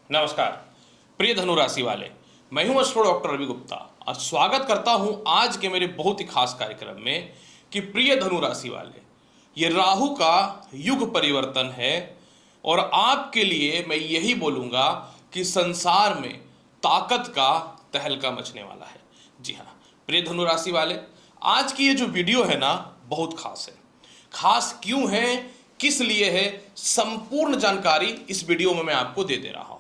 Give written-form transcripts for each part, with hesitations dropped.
नमस्कार प्रिय धनु राशि वाले, मैं हूं एस्ट्रो डॉक्टर रवि गुप्ता और स्वागत करता हूं आज के मेरे बहुत ही खास कार्यक्रम में कि प्रिय धनु राशि वाले, ये राहु का युग परिवर्तन है और आपके लिए मैं यही बोलूंगा कि संसार में ताकत का तहलका मचने वाला है। जी हाँ प्रिय धनु राशि वाले, आज की ये जो वीडियो है ना बहुत खास है। खास क्यों है, किस लिए है, संपूर्ण जानकारी इस वीडियो में मैं आपको दे दे रहा हूं।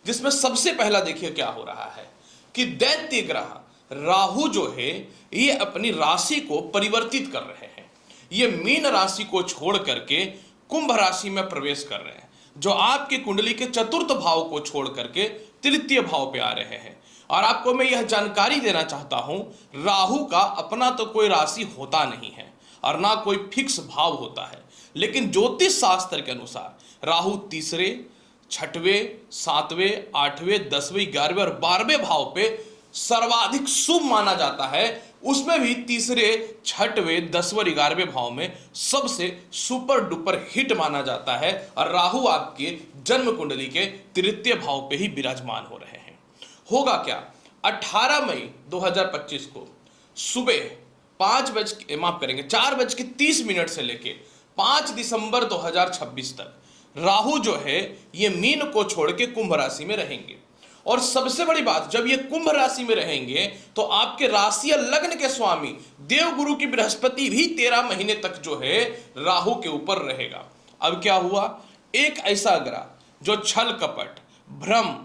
जिसमें सबसे पहला देखिए क्या हो रहा है कि दैत्य ग्रह राहु जो है ये अपनी राशि को परिवर्तित कर रहे हैं। ये मीन राशि को छोड़ करके कुंभ राशि में प्रवेश कर रहे हैं, जो आपकी कुंडली के चतुर्थ भाव को छोड़ करके तृतीय भाव पे आ रहे हैं। और आपको मैं यह जानकारी देना चाहता हूं, राहु का अपना तो कोई राशि होता नहीं है और ना कोई फिक्स भाव होता है, लेकिन ज्योतिष शास्त्र के अनुसार राहु तीसरे, छठवें, सातवें, आठवें, 10वें, 11वें और 12वें भाव पे सर्वाधिक शुभ माना जाता है। उसमें भी तीसरे, छठवें, 10वें और 11वें भाव में सबसे सुपर डुपर हिट माना जाता है। और राहु आपके जन्म कुंडली के तृतीय भाव पे ही विराजमान हो रहे हैं। होगा क्या, 18 मई 2025 को सुबह 4:30 से लेके 5 दिसंबर 2026 तक राहु जो है ये मीन को छोड़ के कुंभ राशि में रहेंगे। और सबसे बड़ी बात, जब ये कुंभ राशि में रहेंगे तो आपके राशि और लग्न के स्वामी देवगुरु की बृहस्पति भी 13 महीने तक जो है राहु के ऊपर रहेगा। अब क्या हुआ, एक ऐसा ग्रह जो छल कपट, भ्रम,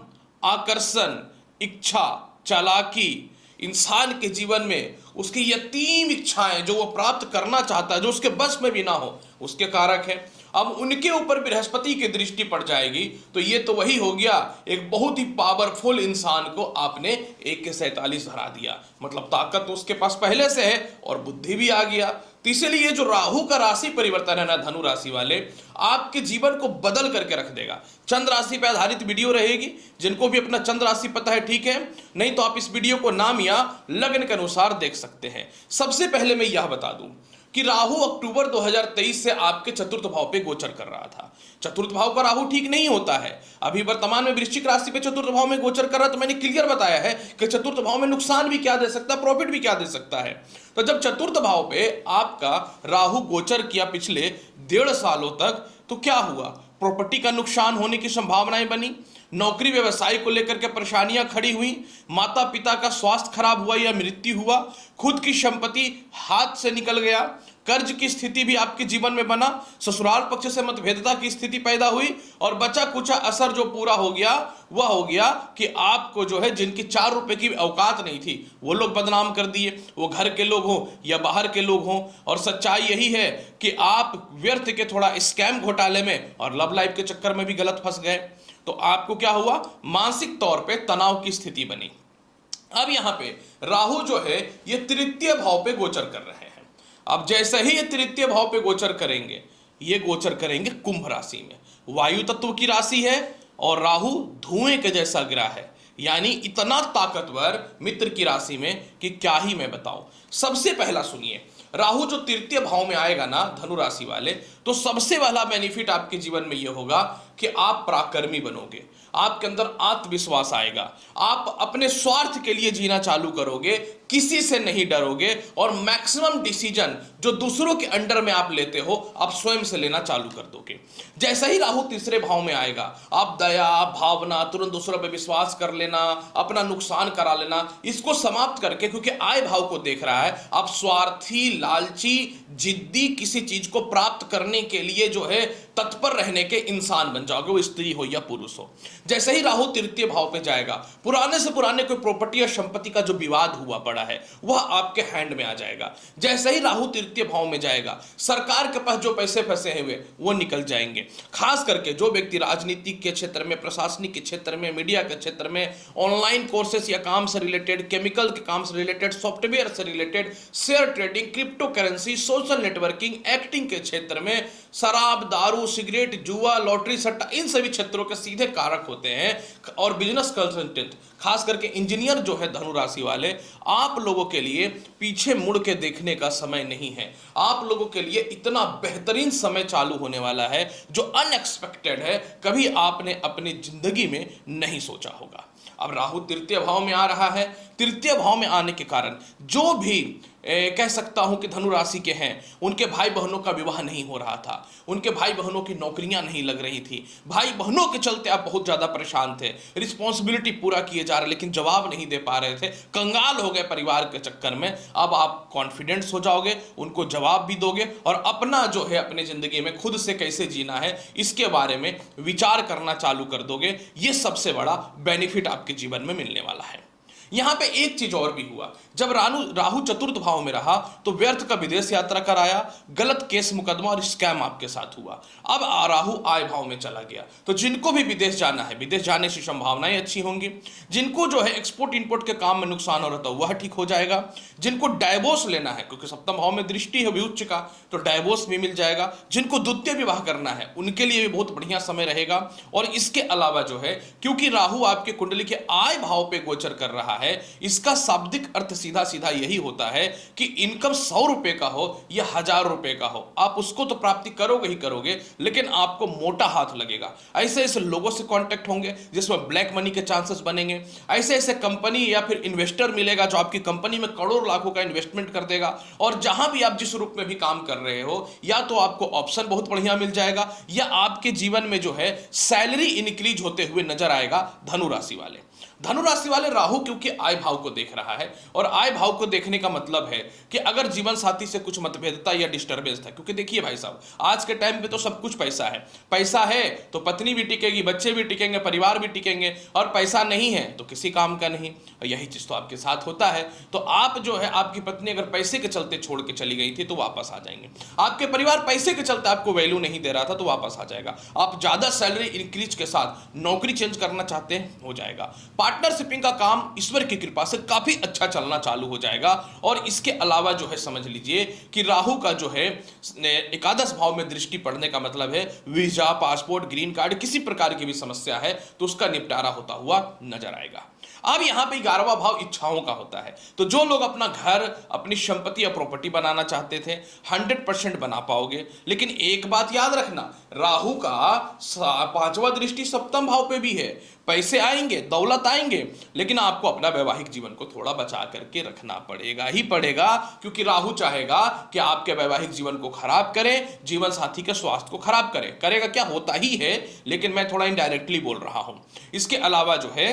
आकर्षण, इच्छा, चालाकी, इंसान के जीवन में उसकी यतीम इच्छाएं जो वो प्राप्त करना चाहता है, जो उसके बस में भी ना हो, उसके कारक है। अब उनके ऊपर बृहस्पति की दृष्टि पड़ जाएगी तो ये तो वही हो गया, एक बहुत ही पावरफुल इंसान को आपने 1 के 47 हरा दिया। मतलब ताकत तो उसके पास पहले से है और बुद्धि भी आ गया। तो इसीलिए जो राहु का राशि परिवर्तन है ना धनु राशि वाले, आपके जीवन को बदल करके रख देगा। चंद्र राशि पर आधारित वीडियो रहेगी, जिनको भी अपना चंद्र राशि पता है ठीक है, नहीं तो आप इस वीडियो को नाम या लग्न के अनुसार देख सकते हैं। सबसे पहले मैं यह बता दूं कि राहु अक्टूबर 2023 से आपके चतुर्थ भाव पे गोचर कर रहा था। चतुर्थ भाव का राहु ठीक नहीं होता है। अभी वर्तमान में वृश्चिक राशि पे चतुर्थ भाव में गोचर कर रहा है, तो मैंने क्लियर बताया है कि चतुर्थ भाव में नुकसान भी क्या दे सकता है, प्रॉफिट भी क्या दे सकता है। तो जब चतुर्थ भाव पे आपका राहु गोचर किया पिछले 1.5 सालों तक, तो क्या हुआ, प्रॉपर्टी का नुकसान होने की संभावनाएं बनी, नौकरी व्यवसाय को लेकर के परेशानियां खड़ी हुई, माता पिता का स्वास्थ्य खराब हुआ या मृत्यु हुआ, खुद की संपत्ति हाथ से निकल गया, कर्ज की स्थिति भी आपके जीवन में बना, ससुराल पक्ष से मतभेदता की स्थिति पैदा हुई और बचा कुचा असर जो पूरा हो गया वह हो गया कि आपको जो है जिनकी 4 रुपए की औकात नहीं थी वो लोग बदनाम कर दिए, वो घर के लोग हों या बाहर के लोग हों। और सच्चाई यही है कि आप व्यर्थ के थोड़ा स्कैम घोटाले में और लव लाइफ के चक्कर में भी गलत फंस गए। तो आपको क्या हुआ, मानसिक तौर पे तनाव की स्थिति बनी। अब यहां पे राहु जो है ये तृतीय भाव पे गोचर कर रहे हैं। अब जैसे ही ये तृतीय भाव पे गोचर करेंगे, ये गोचर करेंगे कुंभ राशि में। वायु तत्व की राशि है और राहु धुएं के जैसा ग्रह है, यानी इतना ताकतवर मित्र की राशि में कि क्या ही मैं बताऊं। सबसे पहला सुनिए, राहु जो तृतीय भाव में आएगा ना धनु राशि वाले, तो सबसे पहला बेनिफिट आपके जीवन में यह होगा कि आप पराक्रमी बनोगे, आपके अंदर आत्मविश्वास आएगा, आप अपने स्वार्थ के लिए जीना चालू करोगे, किसी से नहीं डरोगे और मैक्सिमम डिसीजन जो दूसरों के अंडर में आप लेते हो आप स्वयं से लेना चालू कर दोगे। जैसे ही राहु तीसरे भाव में आएगा, आप दया, भावना, तुरंत दूसरों पर विश्वास कर लेना, अपना नुकसान करा लेना, इसको समाप्त करके, क्योंकि आय भाव को देख रहा है, आप स्वार्थी, लालची, जिद्दी, किसी चीज को प्राप्त करने के लिए जो है तत्पर रहने के इंसान बन जाओगे, वो स्त्री हो या पुरुष हो। जैसे ही राहु तृतीय भाव पे जाएगा, पुराने से पुराने कोई प्रॉपर्टी या संपत्ति का जो विवाद हुआ पड़ा है वह आपके हैंड में आ जाएगा। जैसे ही राहु तृतीय भाव में जाएगा, सरकार के पास जो पैसे फंसे हुए वो निकल जाएंगे। खास करके जो व्यक्ति राजनीति के क्षेत्र में, प्रशासनिक के क्षेत्र में, मीडिया के क्षेत्र में, ऑनलाइन कोर्सेस या काम से रिलेटेड, केमिकल के काम से रिलेटेड, सॉफ्टवेयर से related, share trading, crypto currency, social networking, acting के क्षेत्र में, शराब, दारू दारू सिगरेट जुआ लॉटरी सट्टा इन सभी क्षेत्रों के सीधे कारक होते हैं। और बिजनेस कंसल्टेंट खास करके इंजीनियर जो है धनु राशि वाले, आप लोगों के लिए पीछे मुड़ के देखने का समय नहीं है। आप लोगों के लिए इतना बेहतरीन समय चालू होने वाला है जो अनएक्सपेक्टेड है, कभी आपने अपनी जिंदगी में नहीं सोचा होगा। अब राहु तृतीय भाव में आ रहा है। तृतीय भाव में आने के कारण जो भी कह सकता हूं कि धनु राशि के हैं, उनके भाई बहनों का विवाह नहीं हो रहा था, उनके भाई बहनों की नौकरियां नहीं लग रही थी, भाई बहनों के चलते आप बहुत ज्यादा परेशान थे, रिस्पॉन्सिबिलिटी पूरा किए जा रहे लेकिन जवाब नहीं दे पा रहे थे, कंगाल हो गए परिवार के चक्कर में। अब आप कॉन्फिडेंस हो जाओगे, उनको जवाब भी दोगे और अपना जो है अपनी जिंदगी में खुद से कैसे जीना है इसके बारे में विचार करना चालू कर दोगे। ये सबसे बड़ा बेनिफिट आपके जीवन में मिलने वाला है। यहां पे एक चीज और भी हुआ, जब राहु चतुर्थ भाव में रहा तो व्यर्थ का विदेश यात्रा कराया, गलत केस मुकदमा और स्कैम आपके साथ हुआ। अब राहु आय भाव में चला गया, तो जिनको भी विदेश जाना है, विदेश जाने की संभावनाएं अच्छी होंगी। जिनको जो है एक्सपोर्ट इंपोर्ट के काम में नुकसान हो रहा था वह ठीक हो जाएगा। जिनको डाइवोर्स लेना है, क्योंकि सप्तम भाव में दृष्टि है विउच्च का, तो डाइवोर्स भी मिल जाएगा। जिनको द्वितीय विवाह करना है उनके लिए भी बहुत बढ़िया समय रहेगा। और इसके अलावा जो है, क्योंकि राहु आपके कुंडली के आय भाव पे गोचर कर रहा है, इसका शाब्दिक अर्थ सीधा सीधा यही होता है कि इनकम 100 रुपए का हो या 1000 रुपए का हो, आप उसको तो प्राप्ति करोगे ही करोगे, लेकिन आपको मोटा हाथ लगेगा। ऐसे ऐसे लोगों से कांटेक्ट होंगे जिसमें ब्लैक मनी के चांसेस बनेंगे। ऐसे ऐसे कंपनी या फिर इन्वेस्टर मिलेगा जो आपकी कंपनी में करोड़ लाखों का इन्वेस्टमेंट कर देगा। और जहां भी आप जिस रूप में भी काम कर रहे हो, या तो आपको ऑप्शन बहुत बढ़िया मिल जाएगा या आपके जीवन में जो है सैलरी इंक्रीज होते हुए नजर आएगा। धनु राशि वाले राहु क्योंकि आय भाव को देख रहा है, और आय भाव को देखने का मतलब है कि अगर जीवन साथी से कुछ मतभेदता या डिस्टर्बेंस था, क्योंकि देखिए भाई साहब, आज के टाइम पे तो सब कुछ पैसा है। पैसा है तो पत्नी भी टिकेगी, बच्चे भी टिकेंगे, परिवार भी टिकेंगे, और पैसा नहीं है तो किसी काम का नहीं। यही चीज तो आपके साथ होता है। तो आप जो है, आपकी पत्नी अगर पैसे के चलते छोड़ के चली गई थी तो वापस आ जाएंगे। आपके परिवार पैसे के चलते आपको वैल्यू नहीं दे रहा था तो वापस आ जाएगा। आप ज्यादा सैलरी इंक्रीज के साथ नौकरी चेंज करना चाहते हैं, हो जाएगा। पार्टनरशिपिंग का काम ईश्वर की कृपा से काफी अच्छा चलना चालू हो जाएगा। और इसके अलावा जो है समझ लीजिए कि राहु का जो है एकादश भाव में दृष्टि पड़ने का मतलब है वीजा, पासपोर्ट, ग्रीन कार्ड, किसी प्रकार की भी समस्या है तो उसका निपटारा होता हुआ नजर आएगा। अब यहां पे 11वां भाव इच्छाओं का होता है। तो जो लोग अपना घर, अपनी संपत्ति या प्रॉपर्टी बनाना चाहते थे 100% बना पाओगे। लेकिन एक बात याद रखना, राहु का 5वां दृष्टि सप्तम भाव पे भी है। पैसे आएंगे, दौलत आएंगे, लेकिन आपको अपना वैवाहिक जीवन को थोड़ा बचा करके रखना पड़ेगा ही पड़ेगा, क्योंकि राहु चाहेगा कि आपके वैवाहिक जीवन को खराब करे, जीवन साथी के स्वास्थ्य को खराब करे। करेगा क्या, होता ही है, लेकिन मैं थोड़ा इनडायरेक्टली बोल रहा हूं। इसके अलावा जो है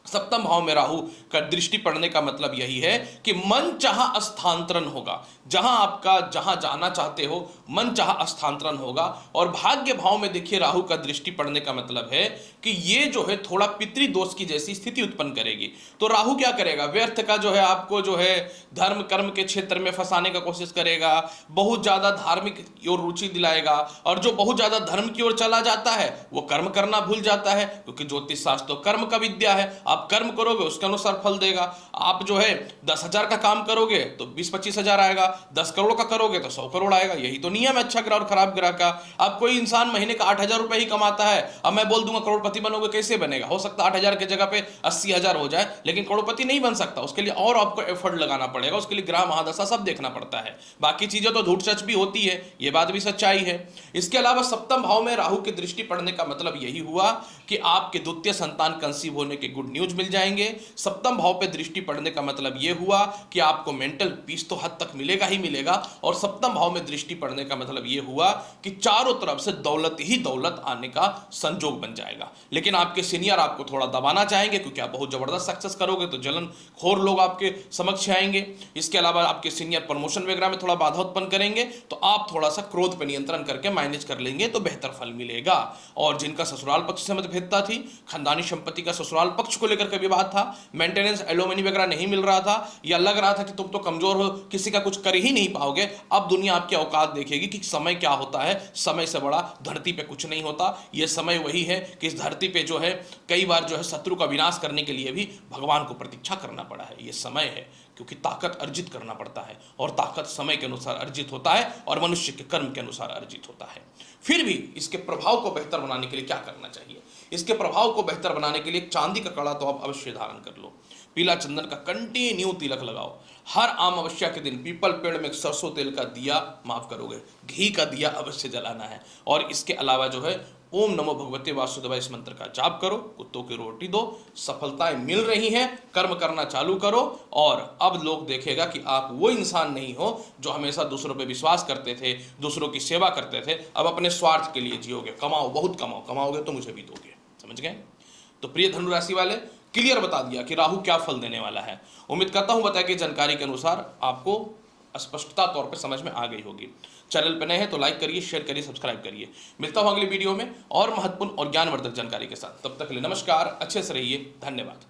सप्तम भाव में राहु का दृष्टि पड़ने का मतलब यही है कि मन चाहा स्थानांतरण होगा। जहां जाना चाहते हो मन चाहा स्थानांतरण होगा। और भाग्य भाव में देखिए राहु का दृष्टि पड़ने का मतलब है कि ये जो है थोड़ा पितृ दोष की जैसी स्थिति उत्पन्न करेगी। तो राहु क्या करेगा, व्यर्थ का जो है आपको जो है धर्म कर्म के क्षेत्र में फंसाने का कोशिश करेगा, बहुत ज्यादा धार्मिक की ओर रुचि दिलाएगा। और जो बहुत ज्यादा धर्म की ओर चला जाता है वो कर्म करना भूल जाता है, क्योंकि ज्योतिष शास्त्र तो कर्म का विद्या है। आप कर्म करोगे उसके अनुसार फल देगा। आप जो है 10,000 का काम करोगे तो 20-25 हजार आएगा, 10 करोड़ का करोगे तो 100 करोड़ आएगा। यही तो नियम है अच्छा ग्रह और खराब ग्रह का। अब कोई इंसान महीने का 8,000 रुपए ही कमाता है, अब मैं बोल दूंगा करोड़पति बनोगे, कैसे बनेगा? हो सकता है 8,000 की जगह पे 80,000 हो जाए, लेकिन करोड़पति नहीं बन सकता। उसके लिए और आपको एफर्ट लगाना पड़ेगा, उसके लिए ग्रह महादशा सब देखना पड़ता है। बाकी चीजें तो झूठ सच भी होती है, ये बात भी सच्चाई है। इसके अलावा सप्तम भाव में राहु की दृष्टि पड़ने का मतलब यही हुआ कि आपके द्वितीय संतान कंसीव होने के गुड न्यूज मिल जाएंगे। सप्तम भाव पे दृष्टि पड़ने का मतलब यह हुआ कि आपको मेंटल पीस तो हद तक मिलेगा ही मिलेगा। और सप्तम भाव में दृष्टि पड़ने का मतलब यह हुआ कि चारों तरफ से दौलत ही दौलत आने का संजोग बन जाएगा। लेकिन आपके सीनियर आपको थोड़ा दबाना चाहेंगे, क्योंकि आप बहुत जबरदस्त सक्सेस करोगे तो जलन खोर लोग आपके समक्ष आएंगे। इसके अलावा आपके सीनियर प्रमोशन वगैरह में थोड़ा बाधा उत्पन्न करेंगे, तो आप थोड़ा सा क्रोध पर नियंत्रण करके मैनेज कर लेंगे तो बेहतर फल मिलेगा। और जिनका ससुराल पक्ष से मतभेदता थी, खानदानी संपत्ति का ससुराल पक्ष को लेकर के विवाद था, मेंटेनेंस एलोमनी वगैरह नहीं मिल रहा था, या लग रहा था कि तुम तो कमजोर हो, किसी का कुछ कर ही नहीं पाओगे, अब दुनिया आपकी औकात देखेगी कि समय क्या होता है। समय से बड़ा धरती पे कुछ नहीं होता। यह समय वही है कि इस धरती पे जो है कई बार जो है शत्रु का विनाश करने के लिए भी भगवान को प्रतीक्षा करना पड़ा है। यह समय है, क्योंकि ताकत अर्जित करना पड़ता है और ताकत समय के अनुसार अर्जित होता है और मनुष्य के कर्म के अनुसार अर्जित होता है। फिर भी इसके प्रभाव को बेहतर बनाने के लिए क्या करना चाहिए? इसके प्रभाव को बेहतर बनाने के लिए चांदी का कड़ा तो आप अवश्य धारण कर लो, पीला चंदन का कंटिन्यू तिलक लगाओ, हर अमावस्या के दिन पीपल पेड़ में सरसों तेल का दिया, माफ करोगे, घी का दिया अवश्य जलाना है। और इसके अलावा जो है ओम नमो भगवते वासुदेवाय इस मंत्र का जाप करो, कुत्तों की रोटी दो, सफलताएं मिल रही हैं, कर्म करना चालू करो। और अब लोग देखेगा कि आप वो इंसान नहीं हो जो हमेशा दूसरों पे विश्वास करते थे, दूसरों की सेवा करते थे, अब अपने स्वार्थ के लिए जियोगे। कमाओ, बहुत कमाओ, कमाओगे तो मुझे भी दोगे। समझ गए? तो प्रिय धनु राशि वाले, क्लियर बता दिया कि राहु क्या फल देने वाला है। उम्मीद करता हूं बताया कि जानकारी के अनुसार आपको स्पष्टता तौर पर समझ में आ गई होगी। चैनल पर नए हैं तो लाइक करिए, शेयर करिए, सब्सक्राइब करिए। मिलता हूं अगली वीडियो में और महत्वपूर्ण और ज्ञानवर्धक जानकारी के साथ। तब तक के लिए नमस्कार, अच्छे से रहिए, धन्यवाद।